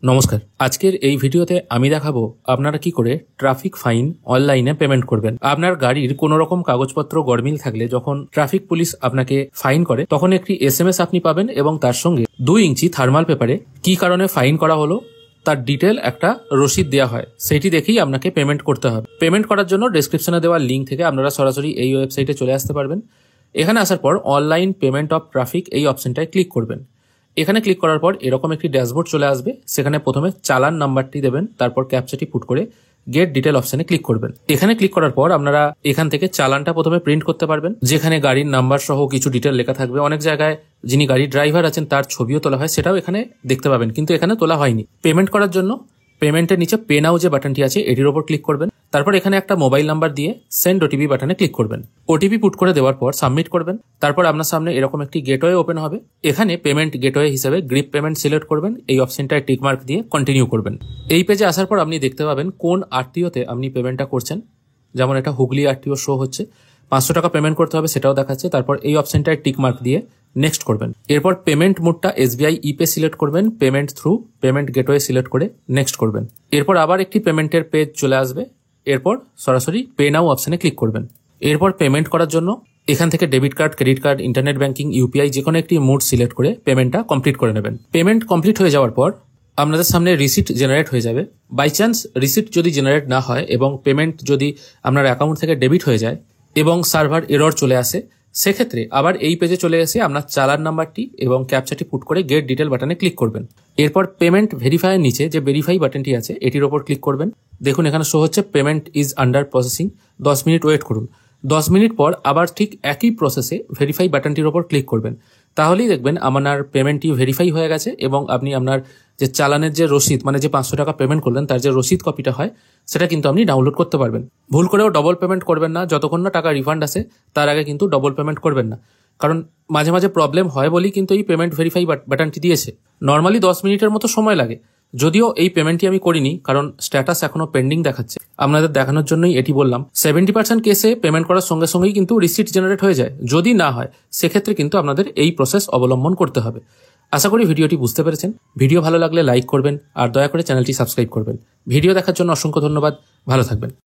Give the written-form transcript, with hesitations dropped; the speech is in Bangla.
নমস্কার, আজকের এই ভিডিওতে আমি দেখাবো আপনারা কি করে ট্রাফিক ফাইন অনলাইনে পেমেন্ট করবেন। আপনার গাড়ির কোনো রকম কাগজপত্র গরমিল থাকলে যখন ট্রাফিক পুলিশ আপনাকে ফাইন করে তখন একটি SMS আপনি পাবেন এবং তার সঙ্গে 2 ইঞ্চি থার্মাল পেপারে কি কারণে ফাইন করা হলো তার ডিটেল একটা রসিদ দেওয়া হয়, সেটি দেখেই আপনাকে পেমেন্ট করতে হবে। পেমেন্ট করার জন্য ডেসক্রিপশনে দেওয়া লিঙ্ক থেকে আপনারা সরাসরি এই ওয়েবসাইটে চলে আসতে পারবেন। এখানে আসার পর অনলাইন পেমেন্ট অফ ট্রাফিক এই অপশনটায় ক্লিক করবেন। এখানে ক্লিক করার পর এরকম একটি ড্যাশবোর্ড চলে আসবে। সেখানে প্রথমে চালান নাম্বারটি দেবেন, তারপর ক্যাপচাটি পুট করে গেট ডিটেল অপশনে ক্লিক করবেন। এখানে ক্লিক করার পর আপনারা এখান থেকে চালানটা প্রথমে প্রিন্ট করতে পারবেন, যেখানে গাড়ির নাম্বার সহ কিছু ডিটেল লেখা থাকবে। অনেক জায়গায় যিনি গাড়ির ড্রাইভার আছেন তার ছবিও তোলা হয়, সেটাও এখানে দেখতে পাবেন, কিন্তু এখানে তোলা হয়নি। পেমেন্ট করার জন্য পেমেন্টের নিচে পে নাও যে বাটনটি আছে এটির ওপর ক্লিক করবেন। তারপর এখানে একটা মোবাইল নাম্বার দিয়ে সেন্ড ওটিপি বাটনে ক্লিক করবেন। ওটিপি পুট করে দেওয়ার পর সাবমিট করবেন। তারপর আপনার সামনে এরকম একটি গেটওয়ে ওপেন হবে। এখানে পেমেন্ট গেটওয়ে হিসেবে গ্রিপ পেমেন্ট সিলেক্ট করবেন। এই অপশনটায় টিক মার্ক দিয়ে কন্টিনিউ করবেন। এই পেজে আসার পর আপনি দেখতে পাবেন কোন আরটিওতে আপনি পেমেন্টটা করছেন। যেমন এটা হুগলি আরটিও শো হচ্ছে, 500 টাকা পেমেন্ট করতে হবে সেটাও দেখাচ্ছে। তারপর এই অপশনটায় টিক মার্ক দিয়ে নেক্সট করবেন। এরপর পেমেন্ট মোডটা SBI ইপে সিলেক্ট করবেন, payment through payment gateway select করে নেক্সট করবেন। এরপর আবার একটি পেমেন্টের পেজ চলে আসবে। এরপর সরাসরি পে নাও অপশনে ক্লিক করবেন। এরপর পেমেন্ট করার জন্য এখান থেকে debit card, credit card, internet banking, UPI যে কোনো একটি মোড সিলেক্ট করে পেমেন্টটা কমপ্লিট করে নেবেন। পেমেন্ট কমপ্লিট হয়ে যাওয়ার পর আপনাদের সামনে রিসিট জেনারেট হয়ে যাবে। বাই চান্স রিসিট যদি জেনারেট না হয় এবং পেমেন্ট যদি আপনার অ্যাকাউন্ট থেকে ডেবিট হয়ে যায় এবং সার্ভার এরর চলে আসে, সেক্ষেত্রে আবার এই পেজে চলে এসে আপনার চালান নাম্বারটি এবং ক্যাপচাটি পুট করে গেট ডিটেল বাটনে ক্লিক করবেন। এরপর পেমেন্ট ভেরিফাইয়ের নিচে যে ভেরিফাই বাটনটি আছে এটির ওপর ক্লিক করবেন। দেখুন এখানে শো হচ্ছে পেমেন্ট ইজ আন্ডার প্রসেসিং, 10 মিনিট ওয়েট করুন। 10 মিনিট পর আবার ঠিক একই প্রসেসে ভেরিফাই বাটনটির ওপর ক্লিক করবেন। তাহলেই দেখবেন আপনার পেমেন্টটি ভেরিফাই হয়ে গেছে এবং আপনি আপনার যে চালানের যে রসিদ, মানে যে 500 টাকা পেমেন্ট করলেন তার যে রসিদ কপিটা হয় সেটা কিন্তু আপনি ডাউনলোড করতে পারবেন। ভুল করেও ডবল পেমেন্ট করবেন না, যতক্ষণ না টাকা রিফান্ড আসে তার আগে কিন্তু ডবল পেমেন্ট করবেন না, কারণ মাঝে মাঝে প্রবলেম হয় বলেই কিন্তু এই পেমেন্ট ভেরিফাই বাটনটি দিয়েছে। নর্মালি 10 মিনিটের মতো সময় লাগে, যদিও এই পেমেন্টটি আমি করিনি কারণ স্ট্যাটাস এখনো পেন্ডিং দেখাচ্ছে। আপনাদের দেখানোর জন্যই এটি বললাম। 70% কেসে পেমেন্ট করার সঙ্গে সঙ্গেই কিন্তু রিসিট জেনারেট হয়ে যায়। যদি না হয় সেক্ষেত্রে কিন্তু আপনাদের এই প্রসেস অবলম্বন করতে হবে। আশা করি ভিডিওটি বুঝতে পেরেছেন। ভিডিও ভালো লাগলে লাইক করবেন আর দয়া করে চ্যানেলটি সাবস্ক্রাইব করবেন। ভিডিও দেখার জন্য অসংখ্য ধন্যবাদ। ভালো থাকবেন।